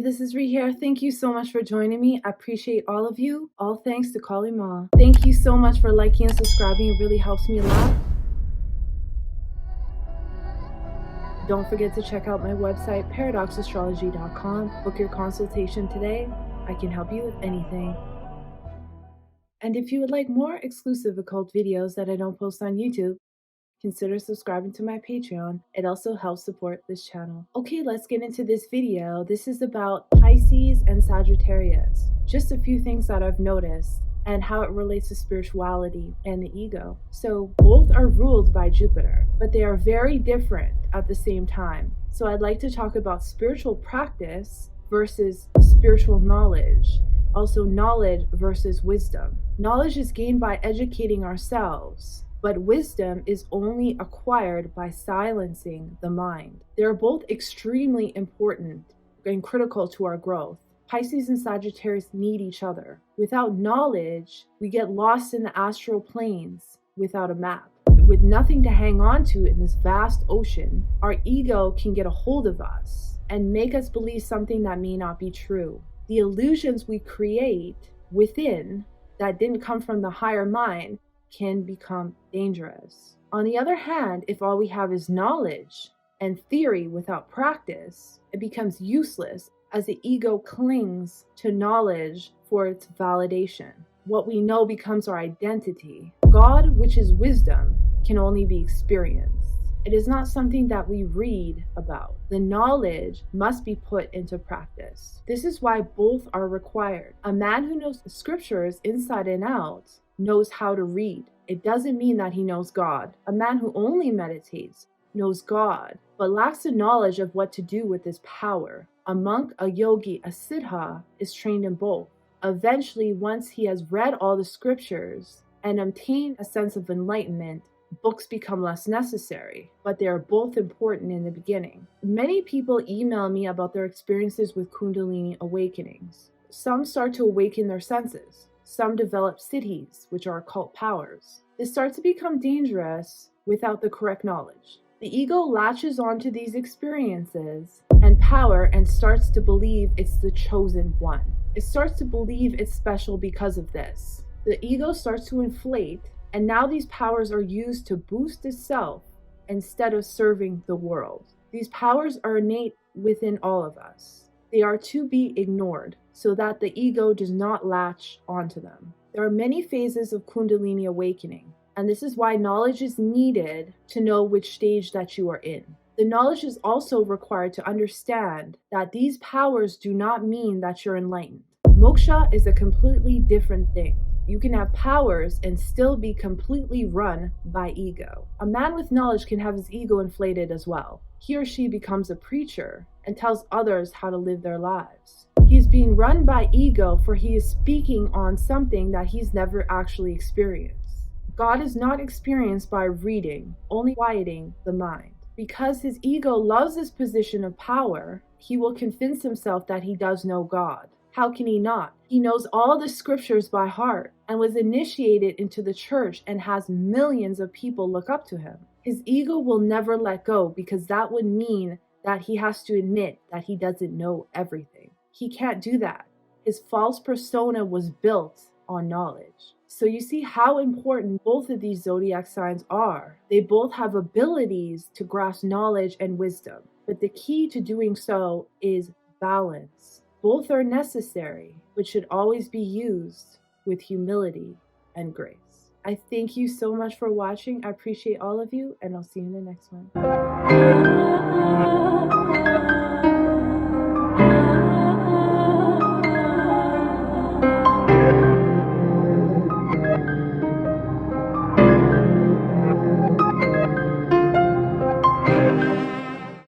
this is Ree here. Thank you so much for joining me. I appreciate all of you. All thanks to Kali Ma. Thank you so much for liking and subscribing. It really helps me a lot. Don't forget to check out my website, paradoxastrology.com. Book your consultation today. I can help you with anything. And if you would like more exclusive occult videos that I don't post on YouTube, consider subscribing to my Patreon. It also helps support this channel. Okay, let's get into this video. This is about Pisces and Sagittarius. Just a few things that I've noticed and how it relates to spirituality and the ego. So both are ruled by Jupiter, but they are very different at the same time. So I'd like to talk about spiritual practice versus spiritual knowledge. Also knowledge versus wisdom. Knowledge is gained by educating ourselves, but wisdom is only acquired by silencing the mind. They are both extremely important and critical to our growth. Pisces and Sagittarius need each other. Without knowledge, we get lost in the astral planes without a map. With nothing to hang on to in this vast ocean, our ego can get a hold of us and make us believe something that may not be true. The illusions we create within that didn't come from the higher mind can become dangerous. On the other hand, if all we have is knowledge and theory without practice, it becomes useless as the ego clings to knowledge for its validation. What we know becomes our identity. God, which is wisdom, can only be experienced. It is not something that we read about. The knowledge must be put into practice. This is why both are required. A man who knows the scriptures inside and out knows how to read. It doesn't mean that he knows God. A man who only meditates knows God, but lacks the knowledge of what to do with this power. A monk, a yogi, a siddha is trained in both. Eventually, once he has read all the scriptures and obtained a sense of enlightenment, books become less necessary, but they are both important in the beginning. Many people email me about their experiences with Kundalini awakenings. Some start to awaken their senses. Some develop siddhis, which are occult powers. This starts to become dangerous without the correct knowledge. The ego latches onto these experiences and power and starts to believe it's the chosen one. It starts to believe it's special because of this. The ego starts to inflate, and now these powers are used to boost itself instead of serving the world. These powers are innate within all of us. They are to be ignored so that the ego does not latch onto them. There are many phases of Kundalini awakening, and this is why knowledge is needed to know which stage that you are in. The knowledge is also required to understand that these powers do not mean that you're enlightened. Moksha is a completely different thing. You can have powers and still be completely run by ego. A man with knowledge can have his ego inflated as well. He or she becomes a preacher and tells others how to live their lives. He is being run by ego, for he is speaking on something that he's never actually experienced. God is not experienced by reading, only quieting the mind. Because his ego loves this position of power, he will convince himself that he does know God. How can he not? He knows all the scriptures by heart and was initiated into the church and has millions of people look up to him. His ego will never let go, because that would mean that he has to admit that he doesn't know everything. He can't do that. His false persona was built on knowledge. So you see how important both of these zodiac signs are. They both have abilities to grasp knowledge and wisdom, but the key to doing so is balance. Both are necessary, but should always be used with humility and grace. I thank you so much for watching. I appreciate all of you, and I'll see you in the next one.